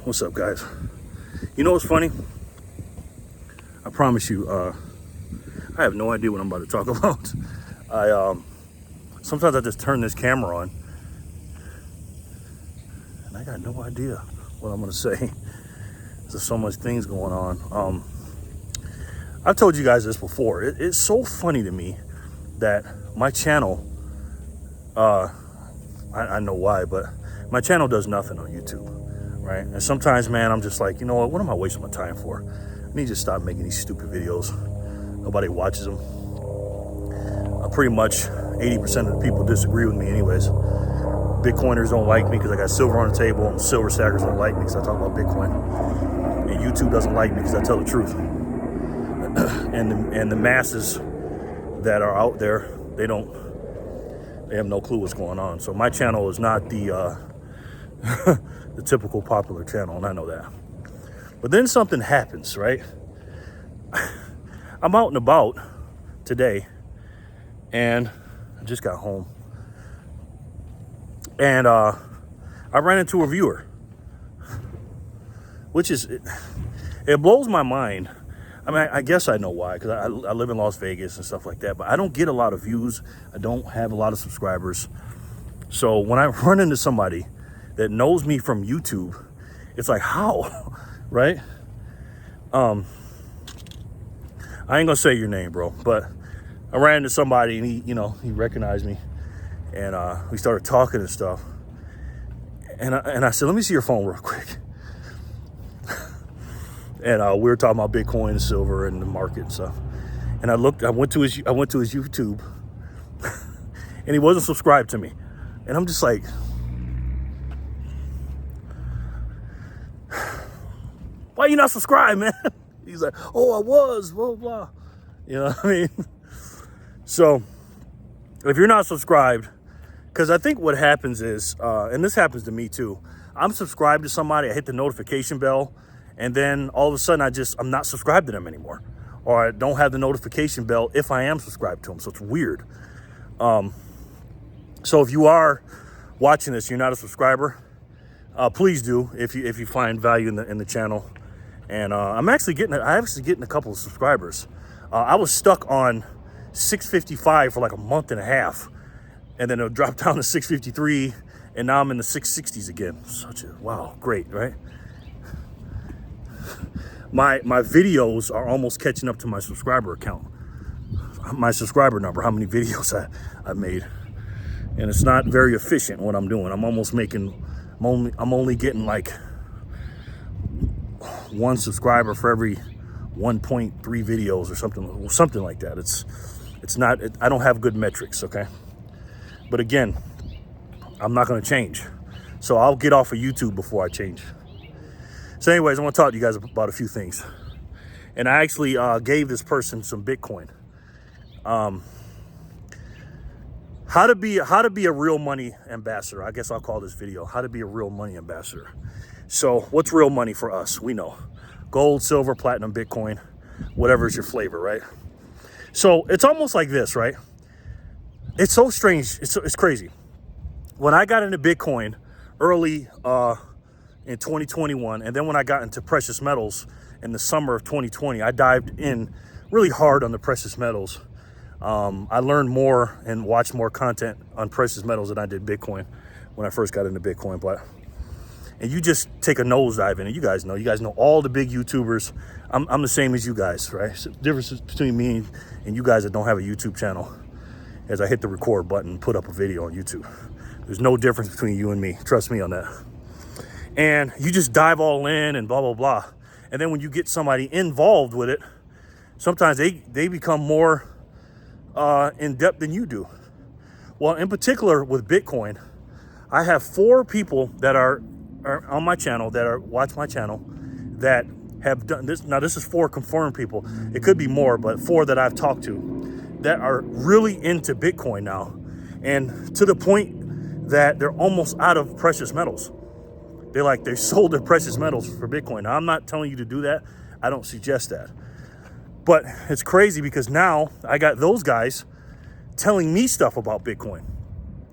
What's up, guys? You know what's funny? I promise you, I have no idea what I'm about to talk about. Sometimes I just turn this camera on and I got no idea what I'm gonna say. There's so much things going on. I've told you guys this before. It's so funny to me that my channel, I know why, but my channel does nothing on YouTube, right? And sometimes, man, I'm just like, you know what am I wasting my time for? I need to stop making these stupid videos. Nobody watches them. Pretty much 80% of the people disagree with me anyways. Bitcoiners don't like me because I got silver on the table, and silver stackers don't like me because I talk about Bitcoin. And YouTube doesn't like me because I tell the truth. and the masses that are out there, they have no clue what's going on. So my channel is not the the typical popular channel, and I know that. But then something happens, right? I'm out and about today, and I just got home, and I ran into a viewer, which is, it blows my mind. I mean, I guess I know why, because I live in Las Vegas and stuff like that, but I don't get a lot of views. I don't have a lot of subscribers. So when I run into somebody that knows me from YouTube, it's like, how, right? I ain't gonna say your name, bro, but I ran into somebody and he recognized me, and we started talking and stuff. And I said, let me see your phone real quick. And we were talking about Bitcoin and silver and the market and stuff. And I went to his YouTube, and he wasn't subscribed to me. And I'm just like, why you not subscribed, man? He's like, oh, I was, blah, blah. You know what I mean? So if you're not subscribed, because I think what happens is, and this happens to me too, I'm subscribed to somebody, I hit the notification bell, and then all of a sudden I'm not subscribed to them anymore. Or I don't have the notification bell if I am subscribed to them. So it's weird. So if you are watching this, you're not a subscriber, please do if you find value in the channel. And I'm actually getting a couple of subscribers. I was stuck on 655 for like a month and a half, and then it dropped down to 653, and now I'm in the 660s again. Wow, great, right? My videos are almost catching up to my subscriber count, my subscriber number, how many videos I've made. And it's not very efficient what I'm doing. I'm only getting like one subscriber for every 1.3 videos or something like that. It's not, I don't have good metrics, okay? But again, I'm not gonna change. So I'll get off of YouTube before I change. So anyways, I want to talk to you guys about a few things. And I actually gave this person some Bitcoin. How to be a real money ambassador. I guess I'll call this video how to be a real money ambassador. So what's real money for us? We know gold, silver, platinum, Bitcoin, whatever's your flavor, right? So it's almost like this, right? It's so strange. It's crazy. When I got into Bitcoin early in 2021, and then when I got into precious metals in the summer of 2020, I dived in really hard on the precious metals. I learned more and watched more content on precious metals than I did Bitcoin when I first got into Bitcoin. And you just take a nosedive in it. You guys know all the big YouTubers. I'm the same as you guys, right? So the difference between me and you guys that don't have a YouTube channel is I hit the record button and put up a video on YouTube. There's no difference between you and me. Trust me on that. And you just dive all in and blah, blah, blah. And then when you get somebody involved with it, sometimes they become more in depth than you do. Well, in particular with Bitcoin, I have 4 people that are on my channel, watch my channel, that have done this. Now this is 4 confirmed people. It could be more, but 4 that I've talked to that are really into Bitcoin now, and to the point that they're almost out of precious metals. They sold their precious metals for Bitcoin. Now, I'm not telling you to do that. I don't suggest that. But it's crazy because now I got those guys telling me stuff about Bitcoin.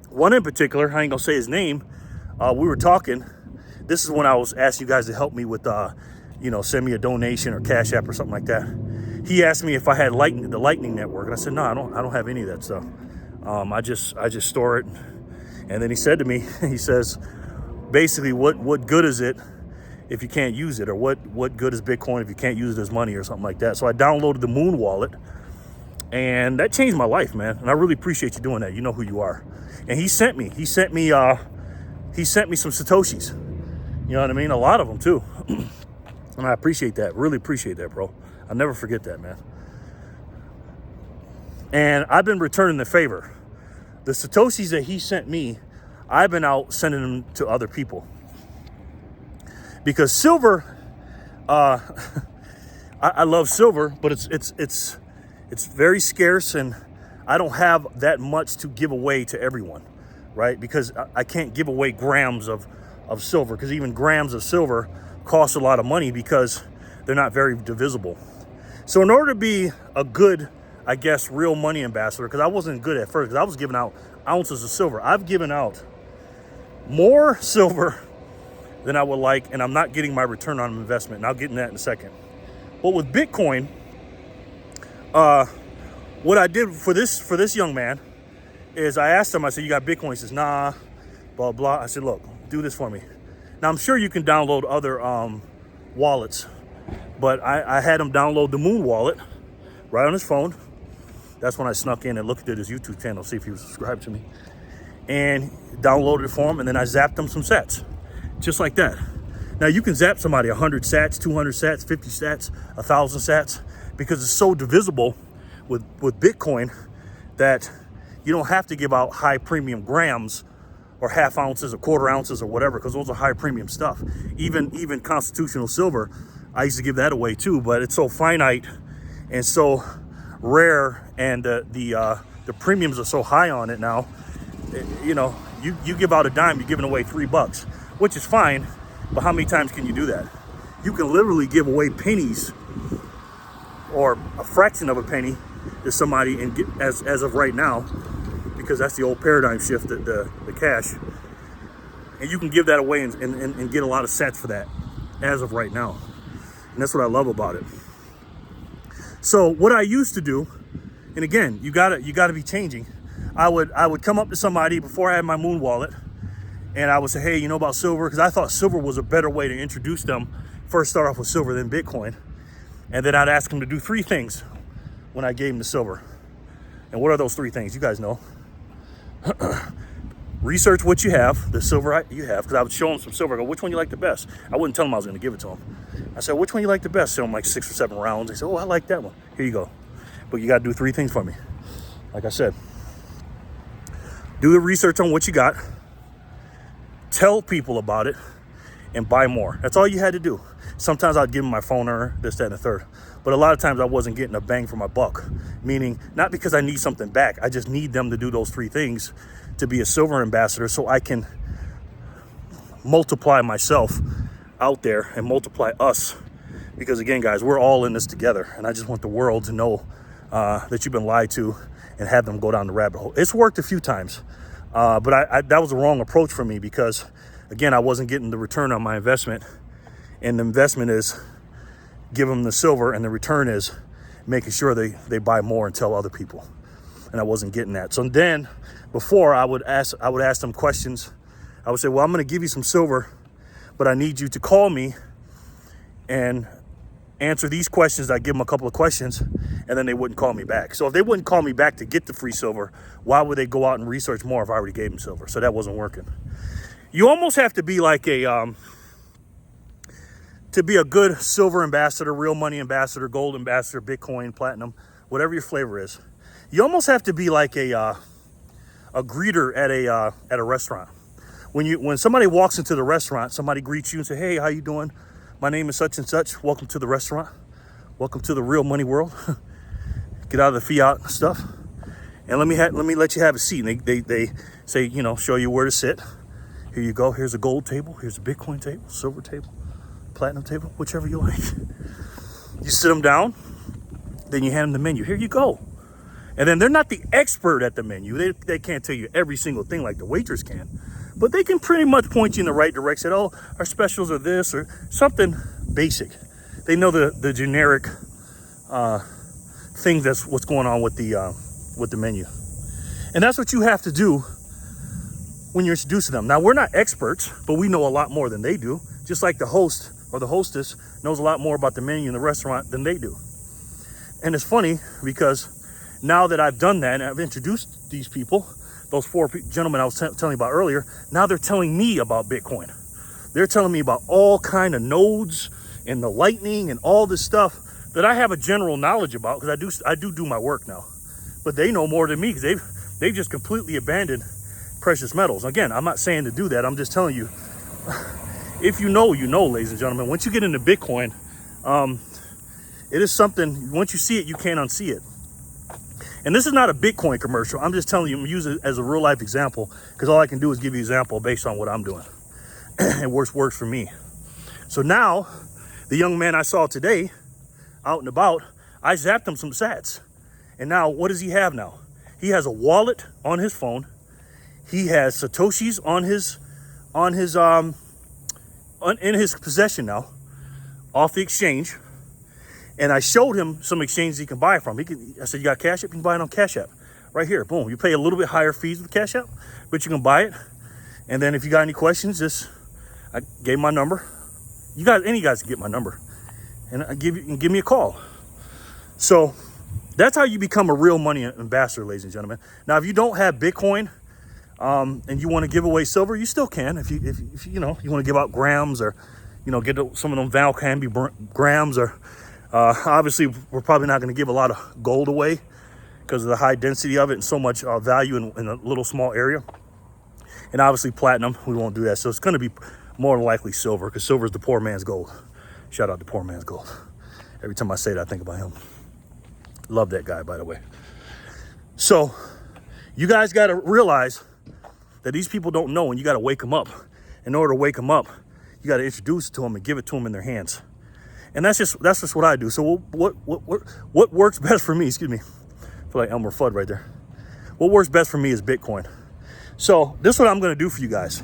One in particular, I ain't gonna say his name, we were talking. This is when I was asking you guys to help me with, you know, send me a donation or Cash App or something like that. He asked me if I had the Lightning network, and I said, no, I don't have any of that stuff. I just store it. And then he said to me, he says, basically, what good is it if you can't use it? Or what good is Bitcoin if you can't use it as money or something like that? So I downloaded the Moon wallet, and that changed my life, man. And I really appreciate you doing that. You know who you are. And he sent me some Satoshis. You know what I mean? A lot of them too. And I appreciate that. Really appreciate that, bro. I'll never forget that, man. And I've been returning the favor. The Satoshis that he sent me, I've been out sending them to other people. Because silver, I love silver, but it's very scarce, and I don't have that much to give away to everyone, right? Because I can't give away grams of silver, because even grams of silver cost a lot of money because they're not very divisible. So in order to be a good, I guess, real money ambassador, because I wasn't good at first, because I was giving out ounces of silver. I've given out more silver than I would like, and I'm not getting my return on investment. And I'll get into that in a second. But with Bitcoin, what I did for this young man is I asked him, I said, you got Bitcoin? He says, nah, blah, blah. I said, look, do this for me. Now, I'm sure you can download other wallets, but I had him download the Moon wallet right on his phone. That's when I snuck in and looked at his YouTube channel, see if he was subscribed to me, and downloaded it for him, and then I zapped him some sats, just like that. Now, you can zap somebody 100 sats, 200 sats, 50 sats, 1,000 sats, because it's so divisible with Bitcoin that you don't have to give out high premium grams or half ounces or quarter ounces or whatever, because those are high premium stuff. Even constitutional silver, I used to give that away too, but it's so finite and so rare, and the premiums are so high on it now. You know, you give out a dime, you're giving away $3, which is fine, but how many times can you do that? You can literally give away pennies or a fraction of a penny to somebody, and get, as of right now, because that's the old paradigm shift, the cash, and you can give that away and get a lot of sats for that as of right now. And that's what I love about it. So what I used to do, and again, you gotta be changing. I would come up to somebody before I had my Moon wallet, and I would say, hey, you know about silver? Because I thought silver was a better way to introduce them. First start off with silver, then Bitcoin. And then I'd ask them to do 3 things when I gave them the silver. And what are those 3 things? You guys know. Research what you have, the silver you have, because I would show them some silver. I go, which one you like the best? I wouldn't tell them I was going to give it to them. I said, which one you like the best? Show them like 6 or 7 rounds. They said, oh, I like that one. Here you go. But you got to do 3 things for me. Like I said, do the research on what you got, tell people about it, and buy more. That's all you had to do. Sometimes I'd give them my phone number, this, that, and the third. But a lot of times I wasn't getting a bang for my buck. Meaning, not because I need something back. I just need them to do those 3 things to be a silver ambassador, so I can multiply myself out there and multiply us. Because again, guys, we're all in this together. And I just want the world to know that you've been lied to and have them go down the rabbit hole. It's worked a few times. But that was the wrong approach for me, because again, I wasn't getting the return on my investment. And the investment is give them the silver, and the return is making sure they buy more and tell other people. And I wasn't getting that. So then before I would ask them questions. I would say, well, I'm going to give you some silver, but I need you to call me and answer these questions. I give them a couple of questions, and then they wouldn't call me back. So if they wouldn't call me back to get the free silver, why would they go out and research more if I already gave them silver? So that wasn't working. You almost have to be like to be a good silver ambassador, real money ambassador, gold ambassador, Bitcoin, platinum, whatever your flavor is. You almost have to be like a greeter at a restaurant. When somebody walks into the restaurant, somebody greets you and say, hey, how you doing? My name is such and such. Welcome to the restaurant. Welcome to the real money world. Get out of the fiat stuff. And let me let you have a seat. And they say, you know, show you where to sit. Here you go. Here's a gold table. Here's a Bitcoin table, silver table, platinum table, whichever you like. You sit them down. Then you hand them the menu. Here you go. And then they're not the expert at the menu. They can't tell you every single thing like the waitress can. but they can pretty much point you in the right direction. Oh, our specials are this or something basic. They know the generic thing that's what's going on with the menu. And that's what you have to do when you're introducing them. Now, we're not experts, but we know a lot more than they do. Just like the host or the hostess knows a lot more about the menu in the restaurant than they do. And it's funny because now that I've done that and I've introduced these people, those four gentlemen I was telling you about earlier, now they're telling me about Bitcoin. They're telling me about all kind of nodes and the Lightning and all this stuff that I have a general knowledge about because I do my work now. But they know more than me because they've just completely abandoned precious metals. Again, I'm not saying to do that. I'm just telling you, if you know, ladies and gentlemen. Once you get into Bitcoin, it is something, once you see it, you can't unsee it. And this is not a Bitcoin commercial. I'm just telling you, I'm using it as a real life example because all I can do is give you an example based on what I'm doing. It works for me. So now, the young man I saw today, out and about, I zapped him some sats. And now, what does he have now? He has a wallet on his phone. He has Satoshis in his possession now, off the exchange. And I showed him some exchanges he can buy from. I said, you got Cash App? You can buy it on Cash App. Right here, boom. You pay a little bit higher fees with Cash App, but you can buy it. And then if you got any questions, I gave my number. Any guys can get my number. And give me a call. So that's how you become a real money ambassador, ladies and gentlemen. Now, if you don't have Bitcoin, and you want to give away silver, you still can. If you want to give out grams or, get some of them Val Canby grams or, obviously we're probably not going to give a lot of gold away because of the high density of it and so much value in a little small area. And obviously platinum, we won't do that. So it's going to be more than likely silver because silver is the poor man's gold. Shout out to poor man's gold. Every time I say that, I think about him. Love that guy, by the way. So you guys got to realize that these people don't know, and you got to wake them up. In order to wake them up, you got to introduce it to them and give it to them in their hands. And that's just what I do. So what works best for me? Excuse me, I feel like Elmer Fudd right there. What works best for me is Bitcoin. So this is what I'm going to do for you guys.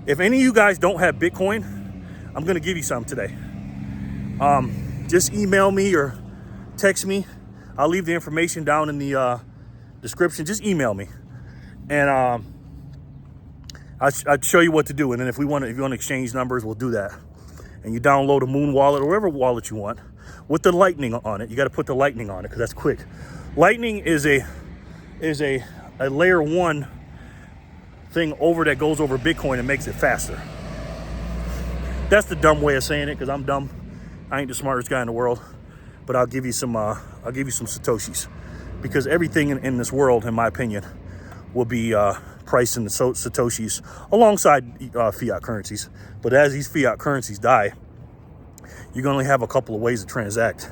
If any of you guys don't have Bitcoin, I'm going to give you some today. Just email me or text me. I'll leave the information down in the description. Just email me, and I'll show you what to do. And then if you want to exchange numbers, we'll do that. And you download a Moon wallet or whatever wallet you want with the Lightning on it. You got to put the Lightning on it because that's quick. Lightning is a layer 1 thing that goes over Bitcoin and makes it faster. That's the dumb way of saying it because I'm dumb. I ain't the smartest guy in the world, but I'll give you some Satoshis because everything in this world, in my opinion, will be priced in the Satoshis alongside fiat currencies. But as these fiat currencies die, you're going to only have a couple of ways to transact.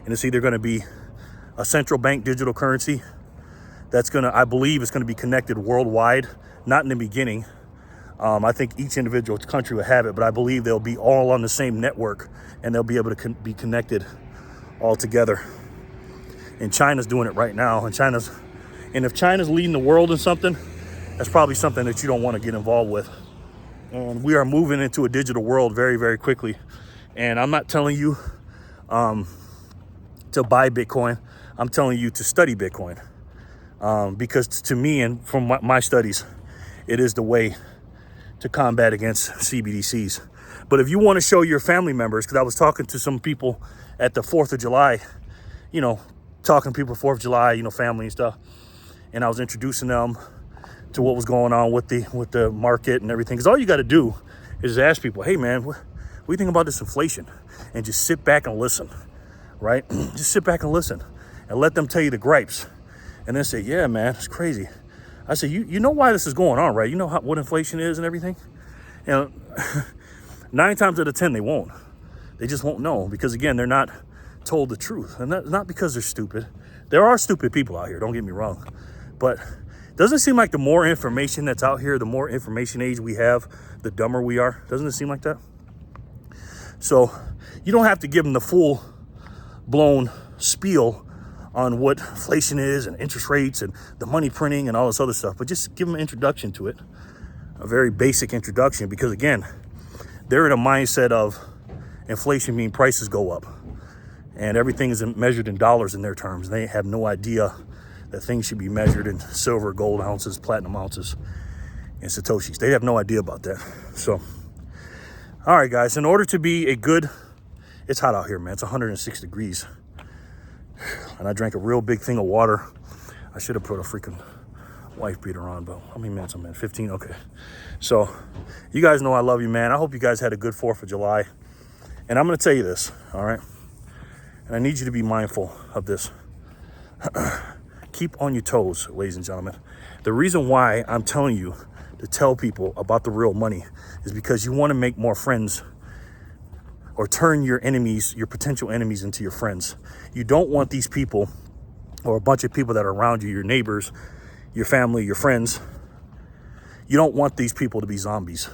And it's either going to be a central bank digital currency I believe is going to be connected worldwide, not in the beginning. I think each individual country will have it, but I believe they'll be all on the same network and they'll be able to be connected all together. And China's doing it right now. And if China's leading the world in something, that's probably something that you don't want to get involved with. And we are moving into a digital world very, very quickly. And I'm not telling you to buy Bitcoin. I'm telling you to study Bitcoin. Because to me and from my studies, it is the way to combat against CBDCs. But if you want to show your family members, because I was talking to some people at the 4th of July, talking to people 4th of July, family and stuff. And I was introducing them to what was going on with the market and everything. Because all you got to do is ask people, hey, man, what do you think about this inflation? And just sit back and listen, right? Just sit back and listen and let them tell you the gripes. And then say, yeah, man, it's crazy. I said, you know why this is going on, right? You know what inflation is and everything? 9 times out of 10, they won't. They just won't know because, again, they're not told the truth. And that's not because they're stupid. There are stupid people out here, don't get me wrong. But doesn't it seem like the more information that's out here, the more information age we have, the dumber we are? Doesn't it seem like that? So you don't have to give them the full-blown spiel on what inflation is and interest rates and the money printing and all this other stuff, but just give them an introduction to it. a very basic introduction, because again, they're in a mindset of inflation mean prices go up, and everything is measured in dollars in their terms. They have no idea that things should be measured in silver, gold ounces, platinum ounces, and Satoshis. They have no idea about that. So, all right, guys, in order to be a good, it's hot out here, man. It's 106 degrees. And I drank a real big thing of water. I should have put a freaking wife beater on, but how many minutes I'm in? 15? Okay. So, you guys know I love you, man. I hope you guys had a good 4th of July. And I'm going to tell you this, all right? And I need you to be mindful of this. Keep on your toes, ladies and gentlemen. The reason why I'm telling you to tell people about the real money is because you want to make more friends, or turn your enemies, your potential enemies, into your friends. You don't want these people, or a bunch of people that are around you, your neighbors, your family, your friends, you don't want these people to be zombies.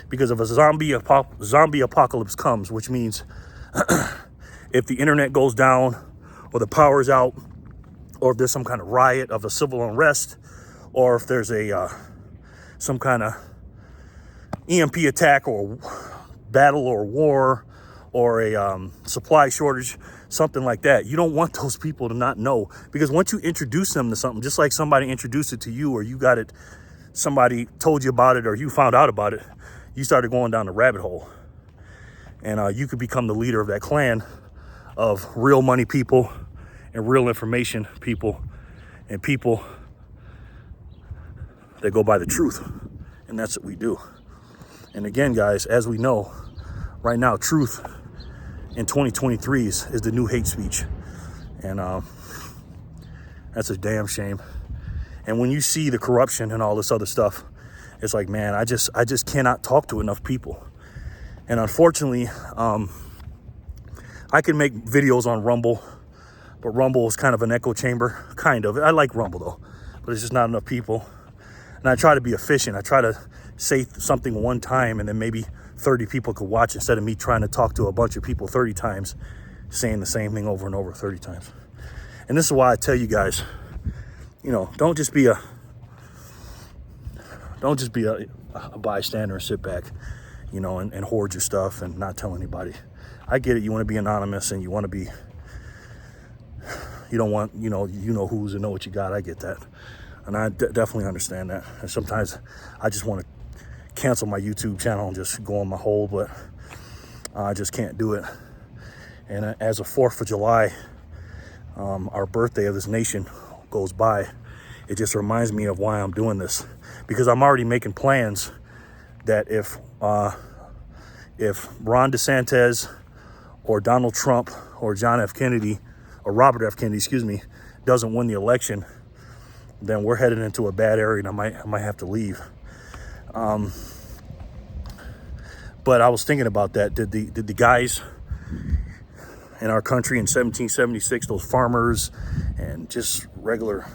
Because if a zombie apocalypse comes, which means if the internet goes down, or the power's out, or if there's some kind of riot of a civil unrest, or if there's a some kind of EMP attack, or battle, or war, or a supply shortage, something like that, you don't want those people to not know. Because once you introduce them to something, just like somebody introduced it to you, or you got it, somebody told you about it, or you found out about it, you started going down the rabbit hole. And you could become the leader of that clan of real money people, and real information people, and people that go by the truth. And that's what we do. And again, guys, as we know, right now, truth in 2023 is the new hate speech. And that's a damn shame. And when you see the corruption and all this other stuff, it's like, man, I just cannot talk to enough people. And unfortunately, I can make videos on Rumble, but Rumble is kind of an echo chamber, kind of. I like Rumble though, but it's just not enough people. And I try to be efficient. I try to say something one time, and then maybe 30 people could watch, instead of me trying to talk to a bunch of people 30 times, saying the same thing over and over 30 times. And this is why I tell you guys, you know, don't just be a bystander and sit back, you know, and hoard your stuff and not tell anybody. I get it. You want to be anonymous, and you want to be, you don't want, you know who's and know what you got. I get that. And I definitely understand that. And sometimes I just want to cancel my YouTube channel and just go on my hole, but I just can't do it. And as a 4th of July, our birthday of this nation goes by, it just reminds me of why I'm doing this. Because I'm already making plans that if Ron DeSantis or Donald Trump or John F. Kennedy, or Robert F. Kennedy, excuse me, doesn't win the election, then we're headed into a bad area, and I might have to leave. But I was thinking about that. Did the guys in our country in 1776, those farmers and just regular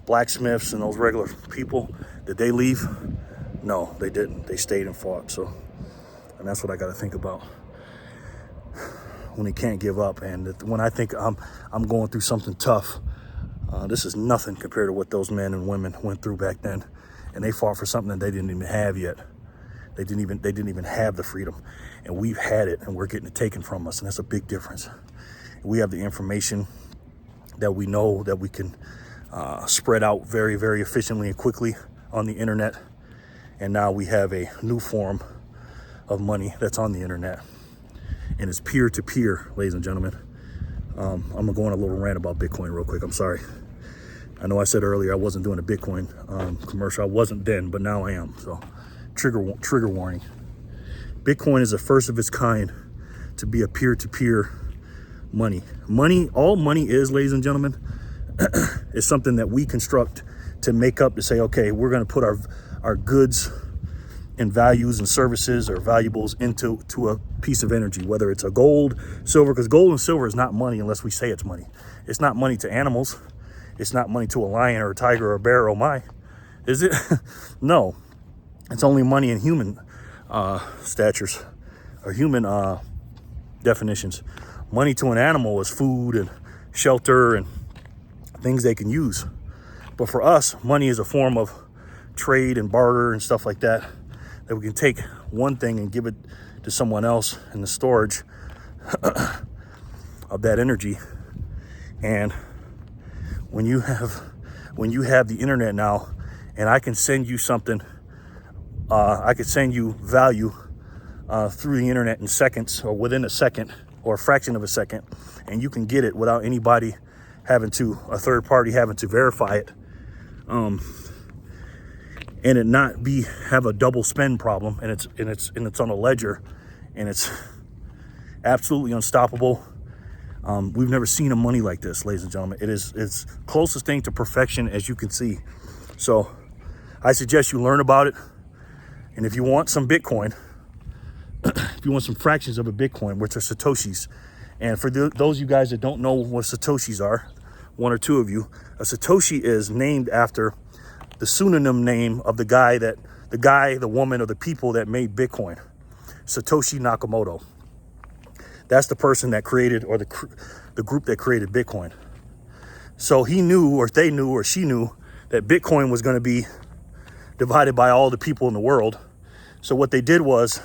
blacksmiths and those regular people, did they leave? No, they didn't. They stayed and fought. So, and that's what I got to think about when they can't give up. And when I think I'm going through something tough, this is nothing compared to what those men and women went through back then. And they fought for something that they didn't even have yet. They didn't even have the freedom. And we've had it, and we're getting it taken from us. And that's a big difference. We have the information that we know that we can spread out very, very efficiently and quickly on the internet. And now we have a new form of money that's on the internet. And it's peer-to-peer, ladies and gentlemen. I'm going to go on a little rant about Bitcoin real quick. I'm sorry. I know I said earlier I wasn't doing a Bitcoin commercial. I wasn't then, but now I am. So trigger warning. Bitcoin is the first of its kind to be a peer-to-peer money. All money is, ladies and gentlemen, is something that we construct to make up, to say, okay, we're going to put our goods and values and services or valuables into a piece of energy, whether it's a gold, silver, because gold and silver is not money unless we say it's money. It's not money to animals. It's not money to a lion or a tiger or a bear. Oh my, is it? No, it's only money in human statures or human definitions. Money to an animal is food and shelter and things they can use. But for us, money is a form of trade and barter and stuff like that, that we can take one thing and give it to someone else in the storage of that energy. And when you have the internet now, and I can send you something, I could send you value through the internet in seconds, or within a second, or a fraction of a second, and you can get it without anybody having to, a third party having to verify it, and it not have a double spend problem, and it's on a ledger, and it's absolutely unstoppable. We've never seen a money like this, ladies and gentlemen. It's closest thing to perfection as you can see. So I suggest you learn about it. And if you want some Bitcoin, if you want some fractions of a Bitcoin, which are Satoshis, and for those of you guys that don't know what Satoshis are, one or two of you, a Satoshi is named after the pseudonym name of the woman, or the people that made Bitcoin. Satoshi Nakamoto. That's the person that created, or the group that created Bitcoin. So he knew, or they knew, or she knew that Bitcoin was going to be divided by all the people in the world. So what they did was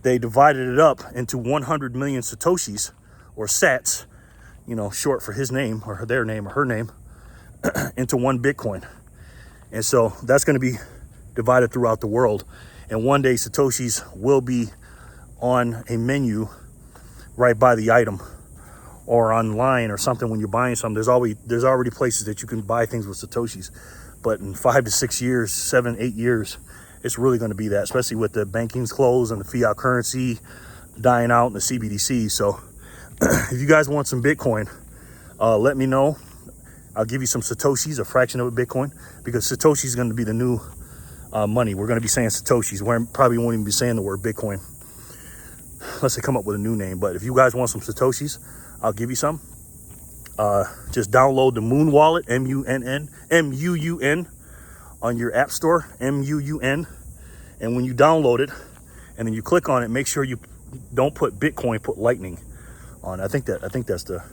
they divided it up into 100 million Satoshis, or sats, short for his name or their name or her name, into one Bitcoin. And so that's going to be divided throughout the world. And one day Satoshis will be on a menu right by the item, or online or something. When you're buying something, there's already places that you can buy things with Satoshis. But in 5 to 6 years, 7, 8 years, it's really going to be that, especially with the banking's closed and the fiat currency dying out and the CBDC. So if you guys want some Bitcoin, let me know. I'll give you some Satoshis, a fraction of a Bitcoin, because Satoshi is going to be the new money. We're going to be saying Satoshis. We probably won't even be saying the word Bitcoin unless they come up with a new name. But if you guys want some Satoshis, I'll give you some. Just download the Moon Wallet, M-U-U-N, on your app store, M-U-U-N. And when you download it and then you click on it, make sure you don't put Bitcoin, put Lightning on. I think that's the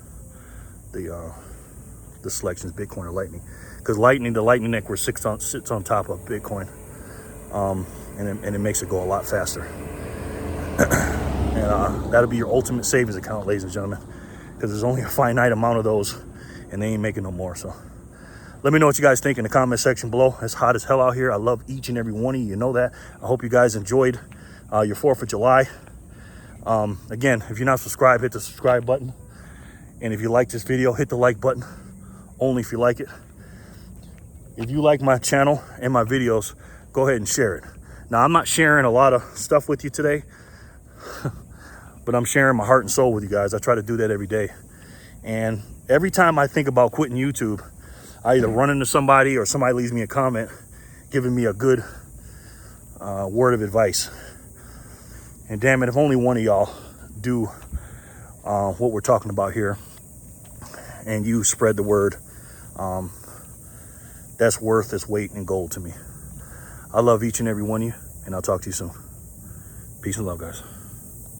selections, Bitcoin or Lightning, because the Lightning network sits on top of Bitcoin, and it makes it go a lot faster. And that'll be your ultimate savings account, ladies and gentlemen, because there's only a finite amount of those, and they ain't making no more. So let me know what you guys think in the comment section below. It's hot as hell out here. I love each and every one of you. You know that. I hope you guys enjoyed your 4th of July. Again, if you're not subscribed, hit the subscribe button. And if you like this video, hit the like button, only if you like it. If you like my channel and my videos, go ahead and share it. Now, I'm not sharing a lot of stuff with you today, but I'm sharing my heart and soul with you guys. I try to do that every day. And every time I think about quitting YouTube, I either run into somebody or somebody leaves me a comment giving me a good word of advice. And damn it, if only one of y'all do what we're talking about here, and you spread the word, that's worth its weight in gold to me. I love each and every one of you, and I'll talk to you soon. Peace and love, guys.